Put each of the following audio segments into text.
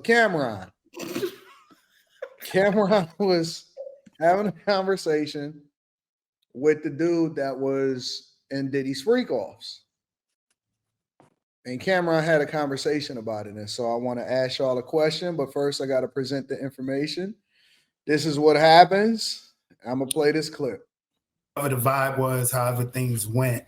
Camron. Camron was having a conversation with the dude that was in Diddy's Freakoffs. And Camron had a conversation about it. And so I want to ask y'all a question, but first I got to present the information. This is what happens. I'm going to play this clip. However the vibe was, however things went,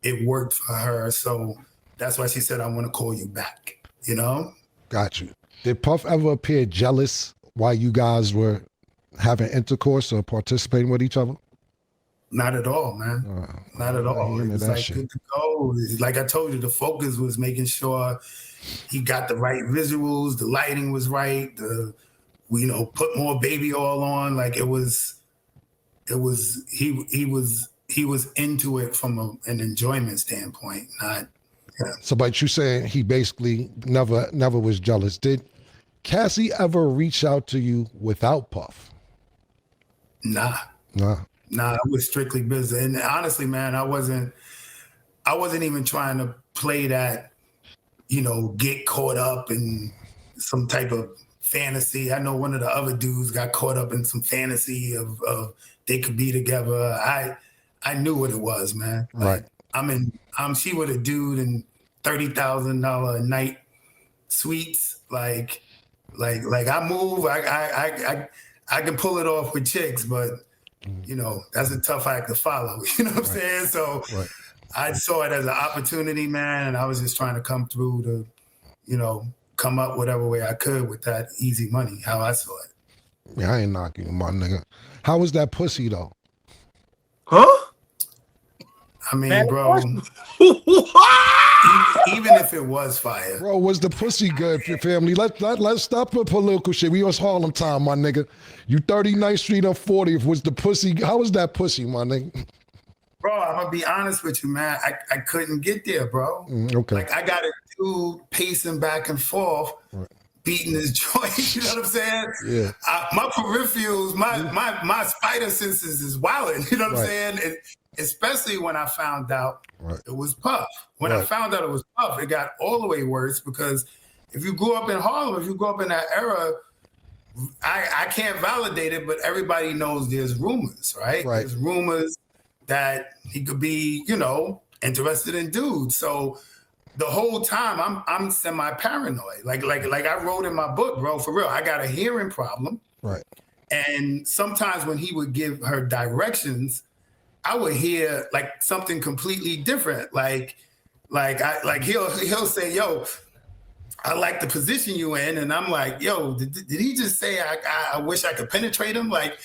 it worked for her. So that's why she said, I want to call you back, you know? Got you. Did Puff ever appear jealous while you guys were having intercourse or participating with each other? Not at all, man. Not at all. It was like shit. good to go. Like I told you, the focus was making sure he got the right visuals, the lighting was right, put more baby oil on. Like he was into it from an enjoyment standpoint, not. Yeah. So, but you saying he basically never was jealous. Did Cassie ever reach out to you without Puff? Nah, it was strictly business. And honestly, man, I wasn't even trying to play that, get caught up in some type of fantasy. I know one of the other dudes got caught up in some fantasy of they could be together. I knew what it was, man. Right. I'm she with a dude in $30,000 a night suites. Like I move, I can pull it off with chicks, but that's a tough act to follow. You know what I'm saying? So I saw it as an opportunity, man, and I was just trying to come through to, come up whatever way I could with that easy money, how I saw it. Yeah, I ain't knocking you, my nigga. How was that pussy though? Huh? I mean, bro, even if it was fire. Bro, was the pussy good, family? Let's stop the political shit. We was Harlem time, my nigga. You 39th Street on 40th. Was the pussy, how was that pussy, my nigga? Bro, I'm gonna be honest with you, man. I couldn't get there, bro. Okay. Like I got a dude pacing back and forth, beating his joint. You know what I'm saying? Yeah. My peripherals, my spider senses is wilding. You know what I'm saying? And especially when I found out it was Puff. When I found out it was Puff, it got all the way worse because if you grew up in Harlem, if you grew up in that era, I can't validate it, but everybody knows there's rumors, right? There's rumors that he could be, interested in dudes. So the whole time I'm semi-paranoid. Like I wrote in my book, bro, for real, I got a hearing problem. Right. And sometimes when he would give her directions, I would hear like something completely different. Like he'll say, yo, I like the position you in. And I'm like, yo, did he just say I wish I could penetrate him? Like.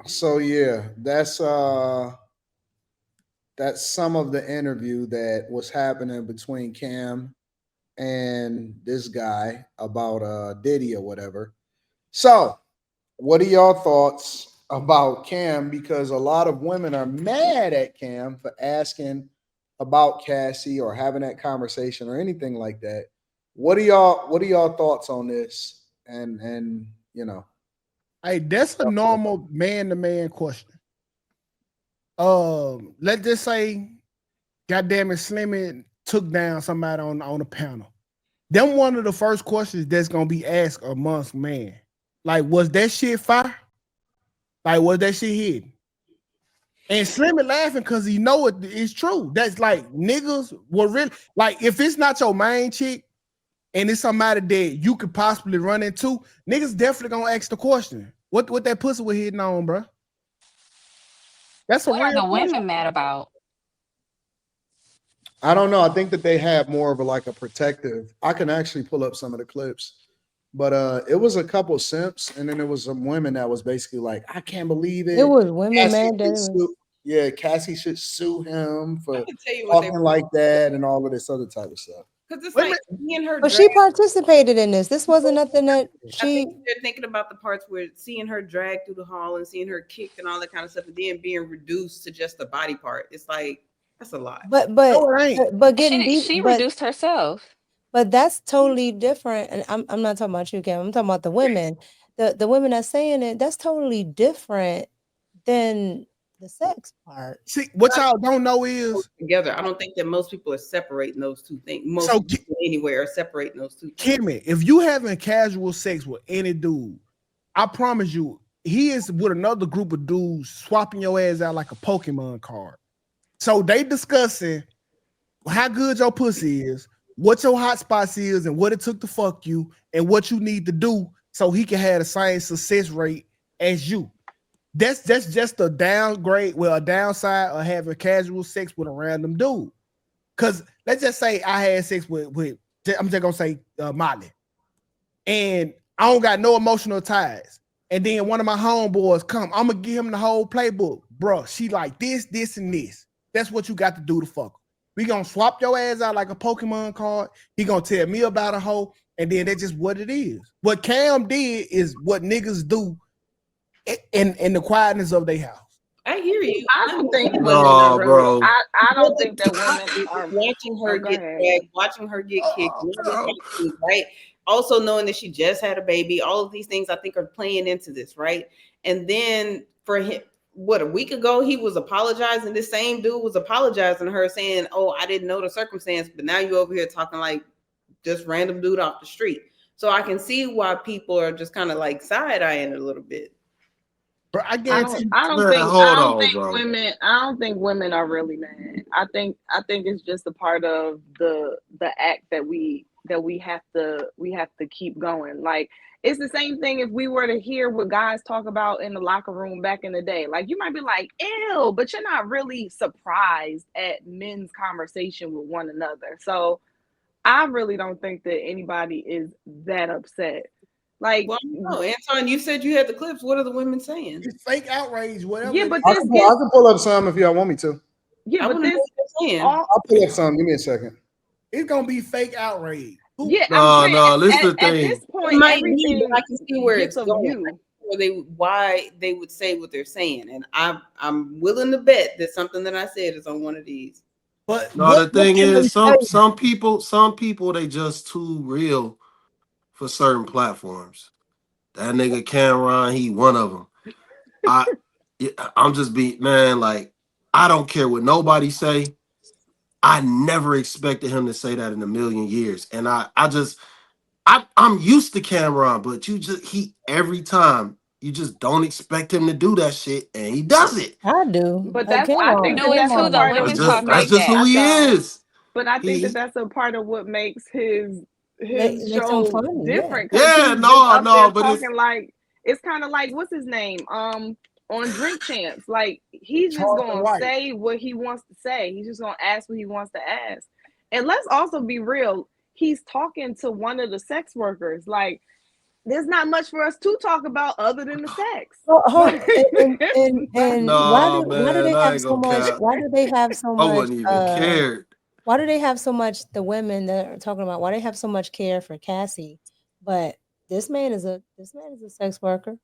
So yeah, that's some of the interview that was happening between Cam and this guy about Diddy or whatever. So what are y'all thoughts about Cam? Because a lot of women are mad at Cam for asking about Cassie or having that conversation or anything like that. What are y'all thoughts on this? And Hey, that's a normal man-to-man question. Let's just say, goddamn it, Slimmy took down somebody on a panel. Then one of the first questions that's gonna be asked amongst men, like, was that shit fire? Like, was that shit hidden? And Slimmy laughing because he know it's true. That's like niggas were really like, if it's not your main chick and it's somebody that you could possibly run into, niggas definitely gonna ask the question. What that pussy was hitting on, bro? That's what are the women mad about? I don't know. I think that they had more of a protective. I can actually pull up some of the clips, but it was a couple simps, and then there was some women that was basically like, I can't believe it. It was women, man. Yeah, Cassie should sue him for talking like that and all of this other type of stuff. Because it's like seeing her. But she participated in this. This wasn't nothing that she. I think they're thinking about the parts where seeing her dragged through the hall and seeing her kicked and all that kind of stuff, and then being reduced to just the body part. It's like that's a lot. But getting beat. She reduced herself. But that's totally different. And I'm not talking about you, Cam. I'm talking about the women. The women that's saying it. That's totally different than the sex part. See, what y'all don't know is together. I don't think that most people are separating those two things. Most So, people anywhere are separating those two things. Kimmy, if you having casual sex with any dude, I promise you, he is with another group of dudes swapping your ass out like a Pokemon card. So they discussing how good your pussy is, what your hot spots is, and what it took to fuck you, and what you need to do so he can have the same success rate as you. That's just a downgrade, well, a downside of having casual sex with a random dude. Because let's just say I had sex with I'm just gonna say Molly, and I don't got no emotional ties. And then one of my homeboys come, I'm gonna give him the whole playbook, bro. She like this, and this. That's what you got to do to fuck her. We gonna swap your ass out like a Pokemon card. He gonna tell me about a hoe, and then that's just what it is. What Cam did is what niggas do in the quietness of their house. I hear you. I don't think women No, are really, bro. I don't think that women are watching her go get ahead. dragged, watching her get kicked, right? Also knowing that she just had a baby, all of these things I think are playing into this, right? And then for him, what, a week ago he was apologizing. This same dude was apologizing to her, saying, "Oh, I didn't know the circumstance," but now you over here talking like just random dude off the street. So I can see why people are just kind of like side eyeing it a little bit. But I I guarantee don't think women are really mad. I think it's just a part of the act that we have to keep going. Like, it's the same thing if we were to hear what guys talk about in the locker room back in the day. Like, you might be like, ew, but you're not really surprised at men's conversation with one another. So I really don't think that anybody is that upset. Like, well, no, Anton, you said you had the clips. What are the women saying? it's fake outrage, whatever. yeah, but I can pull up some if y'all want me to. yeah, but this I'll pull up some. Give me a second. It's gonna be fake outrage. Yeah, This is the at thing. this point, It might everything be, but I can see where it's gets of going. you. Why they would say what they're saying, and I'm willing to bet that something that I said is on one of these. But No, the thing is, some people they just too real for certain platforms. That nigga Camron, he one of them. I'm just man, like, I don't care what nobody say. I never expected him to say that in a million years. And I'm used to Camron, but every time you just don't expect him to do that shit, and he does it. I do. But I think that's a part of That's just who he is. But I think that's a part of what makes his Makes show him funny, different. Yeah, but it's kind of like, what's his name? On Drink Champs, like, he's just gonna say what he wants to say. He's just gonna ask what he wants to ask. And let's also be real. He's talking to one of the sex workers. Like, there's not much for us to talk about other than the sex. And why do they have so much? Why do they have so much? I wouldn't even care. Why do they have so much? The women that are talking about, why they have so much care for Cassie, but this man is a sex worker.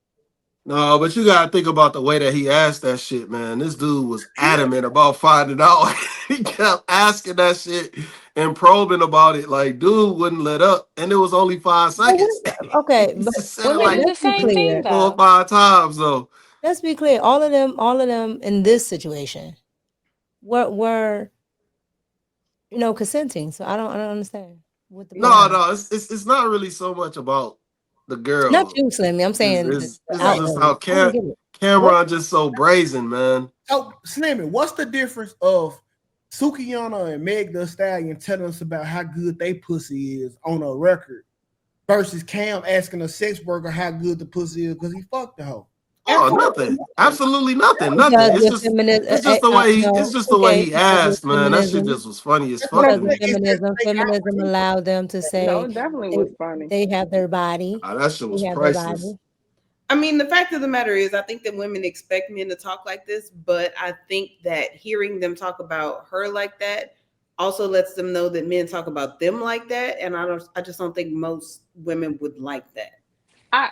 No, but you gotta think about the way that he asked that shit, man. This dude was adamant about finding out. He kept asking that shit and probing about it. Like, dude wouldn't let up, and it was only 5 seconds. Okay, but the same thing, 4 or 5 times, though. Let's be clear. All of them in this situation were consenting. So I don't understand. No, it's not really so much about the girl. Not you, Slimmy. I'm saying it's just how Camron just so brazen, man. So, Slimmy, what's the difference of Sukiyana and Meg Thee Stallion telling us about how good they pussy is on a record versus Cam asking a sex worker how good the pussy is because he fucked the hoe? Oh, nothing. Absolutely nothing. Nothing. It's just the way it's just the way he asked, man. That shit just was funny as fuck. Feminism allowed them to say it definitely was funny. They have their body. That shit was priceless. I mean, the fact of the matter is, I think that women expect men to talk like this, but I think that hearing them talk about her like that also lets them know that men talk about them like that, and I just don't think most women would like that.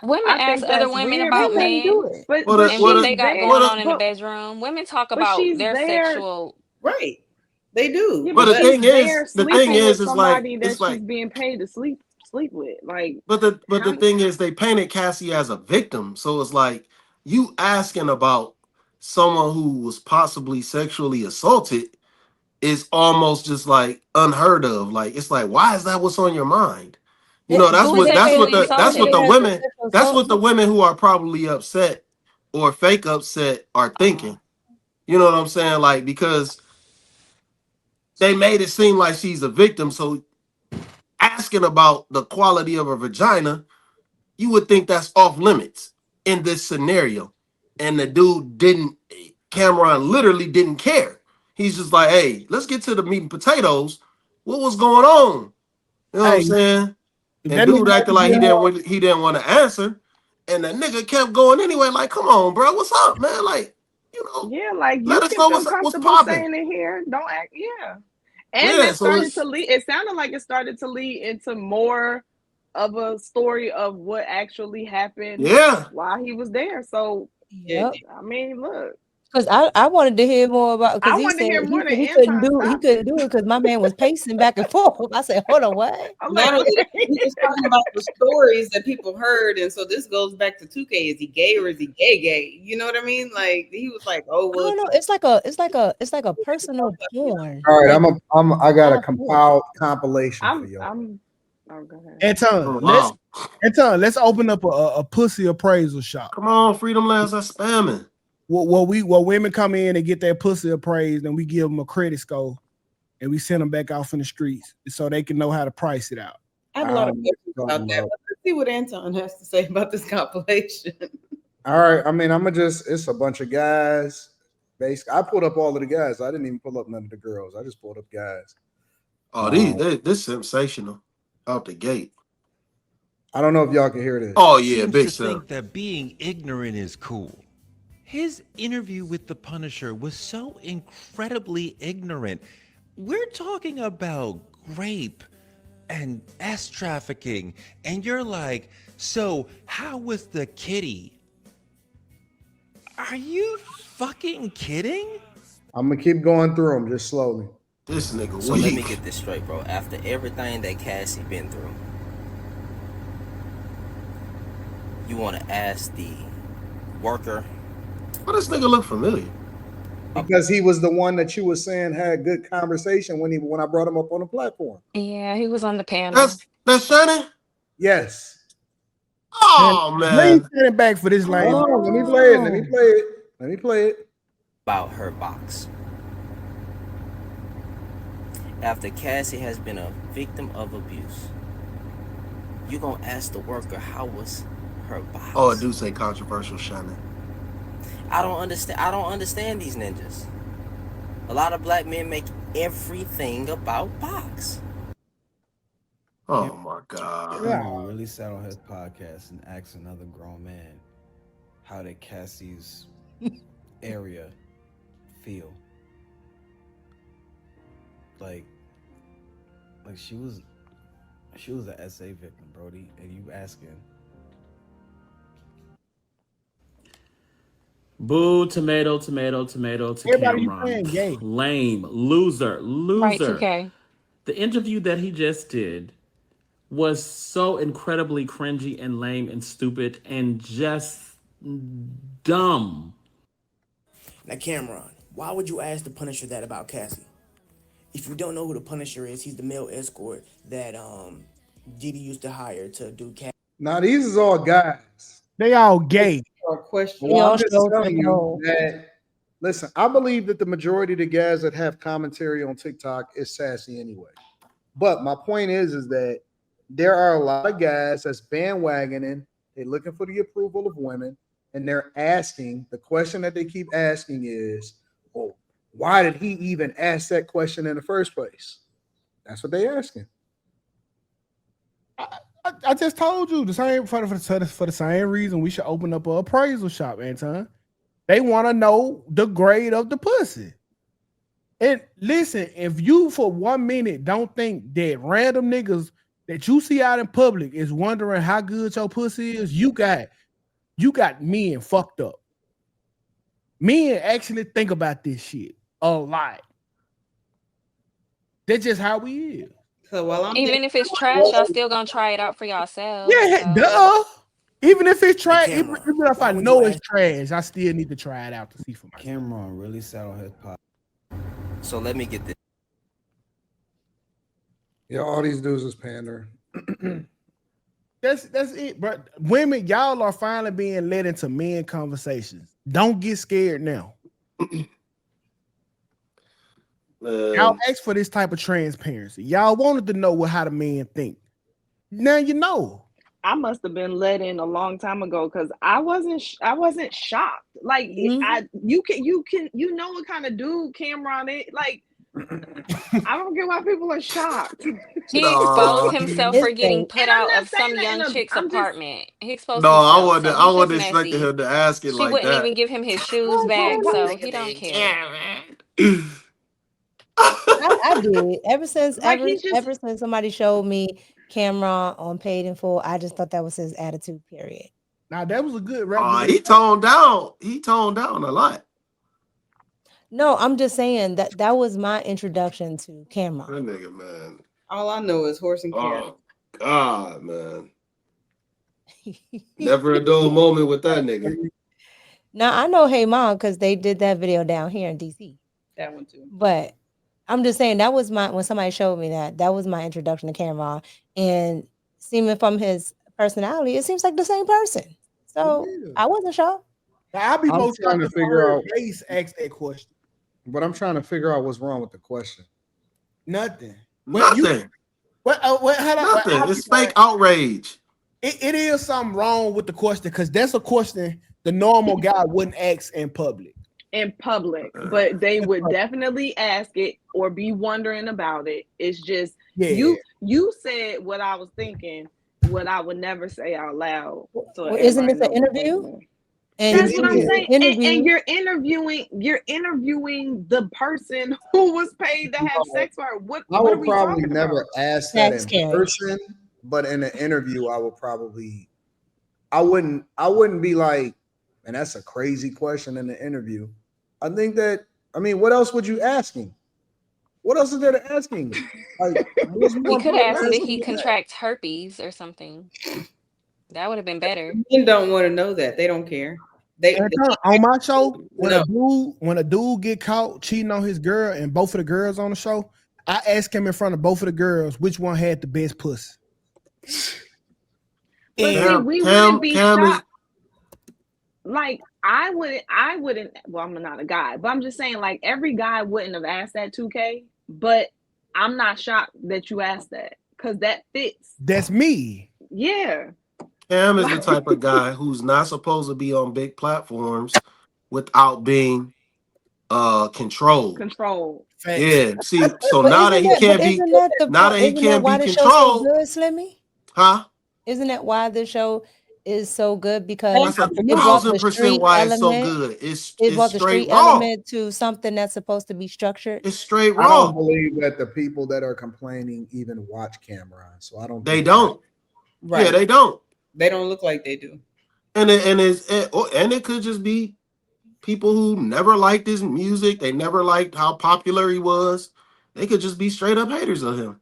Women ask other women about men and what they got going on in the bedroom. Women talk about their sexual, right? They do. Yeah, but the thing is, it's like she's being paid to sleep with. Like, but the thing is, they painted Cassie as a victim, so it's like you asking about someone who was possibly sexually assaulted is almost just like unheard of. Like, it's like, why is that what's on your mind? You know, Who was sexually that's what the assaulted? women, that's what the women who are probably upset or fake upset are thinking. You know what I'm saying? Like, because they made it seem like she's a victim. So asking about the quality of her vagina, you would think that's off limits in this scenario. And the dude Camron literally didn't care. He's just like, hey, let's get to the meat and potatoes. What was going on? You know what I'm saying? And dude acted like he didn't want to answer. And the nigga kept going anyway. Like, come on, bro. What's up, man? Like, you know. Yeah, like let you us can know feel what's comfortable popping. saying it here. Don't act, yeah. And Yeah, it started to lead. It sounded like it started to lead into more of a story of what actually happened. Yeah, while he was there. So, Yep. I mean, look. Because I wanted to hear more about, because he said he couldn't do it because my man was pacing back and forth. I said, hold on, what? Not only that, he was talking about the stories that people heard, and so this goes back to 2K. Is he gay or is he gay? You know what I mean? Like he was like, oh well. I don't know. It's like a personal porn. All right, I got a compilation for you. Anton, let's open up a pussy appraisal shop. Come on, Freedom Lands are spamming. What women come in and get their pussy appraised, and we give them a credit score, and we send them back off in the streets so they can know how to price it out. I have a lot of questions about that. Let's see what Anton has to say about this compilation. All right, I mean, it's a bunch of guys. Basically, I pulled up all of the guys. I didn't even pull up none of the girls. I just pulled up guys. Oh, this sensational out the gate. I don't know if y'all can hear this. Oh yeah, big think that being ignorant is cool. His interview with the Punisher was so incredibly ignorant. We're talking about rape and ass trafficking, and you're like, so how was the kitty? Are you fucking kidding? I'm gonna keep going through them just slowly. This nigga So let me get this straight, bro. After everything that Cassie been through, you want to ask the worker? Why does nigga look familiar? Because he was the one that you were saying had good conversation when I brought him up on the platform. Yeah, he was on the panel. That's Shannon? Yes. Oh man. Please send it back for this line. Oh, let me play it. About her box. After Cassie has been a victim of abuse, you gonna ask the worker how was her box? Oh, I do say controversial, Shannon. I don't understand these ninjas. A lot of black men make everything about box. Oh my God. Yeah. Really sat on his podcast and asked another grown man how did Cassie's area feel. Like she was an SA victim, Brody, and you asking. Boo, tomato to Camron. Lame, loser. Right, 2K. The interview that he just did was so incredibly cringy and lame and stupid and just dumb. Now, Camron, why would you ask the Punisher that about Cassie? If you don't know who the Punisher is, he's the male escort that Diddy used to hire to do Cassie. Now, these is all guys. They all gay. Well, I'm just telling you that, listen, I believe that the majority of the guys that have commentary on TikTok is sassy anyway. But my point is that there are a lot of guys that's bandwagoning. They're looking for the approval of women, and they're asking, the question that they keep asking is, well, why did he even ask that question in the first place? That's what they're asking. I just told you the same for the same reason we should open up an appraisal shop, Anton. They want to know the grade of the pussy. And listen, if you for 1 minute don't think that random niggas that you see out in public is wondering how good your pussy is, you got men fucked up. Men actually think about this shit a lot. That's just how we is. So while I'm Even if it's trash, y'all still gonna try it out for yourselves. Yeah, so. duh. Even if it's trash, even if I why would know you it's trash, I still need to try it out to see for myself. Camron really sat on his pot. So let me get this. Yeah, all these dudes is pandering. That's it, bro. Women, y'all are finally being led into men conversations. Don't get scared now. Y'all asked for this type of transparency. Y'all wanted to know how the men think. Now you know. I must have been let in a long time ago because I wasn't shocked. Like you know what kind of dude Camron is. Like I don't get why people are shocked. He exposed himself for getting put out of some young chick's apartment. He exposed himself. So I he's wasn't just expecting messy. him to ask it She like wouldn't that. even give him his shoes back, so he don't care. I did. Ever since somebody showed me Camron on Paid in Full, I just thought that was his attitude. Period. Now that was a good record. He toned down. He toned down a lot. No, I'm just saying that was my introduction to Camron. That nigga, man. All I know is horse and cattle. Oh God, man. Never a dull moment with that nigga. Now I know Hey Mom because they did that video down here in DC. That one too. But I'm just saying that was when somebody showed me that was my introduction to Camron. And seeming from his personality, it seems like the same person. So I wasn't sure. I'll be I'm trying to figure out. Race asked that question. But I'm trying to figure out what's wrong with the question. Nothing. Nothing. Nothing. It's fake outrage. It is something wrong with the question because that's a question the normal guy wouldn't ask in public. But they would definitely ask it or be wondering about it. It's just you said what I was thinking, what I would never say out loud. So well, isn't this an interview? And that's what I'm saying. And you're interviewing the person who was paid to have sex for her. I would probably never ask that in person, but in an interview, I wouldn't be like, and that's a crazy question in the interview. I think what else would you ask him? What else is there to ask him? Like, he could ask did he contract herpes or something. That would have been better. Men don't want to know that. They don't care. On my show, when a dude get caught cheating on his girl and both of the girls on the show, I ask him in front of both of the girls which one had the best pussy. But we wouldn't be shocked. Like I wouldn't. Well, I'm not a guy, but I'm just saying. Like every guy wouldn't have asked that 2K. But I'm not shocked that you asked that because that fits. That's me. Yeah. Cam is the type of guy who's not supposed to be on big platforms without being controlled. Yeah. See, so now that he can't be controlled. Good, Slimmy? Huh? Isn't that why the show is so good? Because that's 1,000% why it's so good. It brought the street element to something that's supposed to be structured. It's straight raw. I don't believe that the people that are complaining even watch Camron. So I don't. They don't. Right. Yeah, they don't. They don't look like they do. And it could just be people who never liked his music. They never liked how popular he was. They could just be straight up haters of him.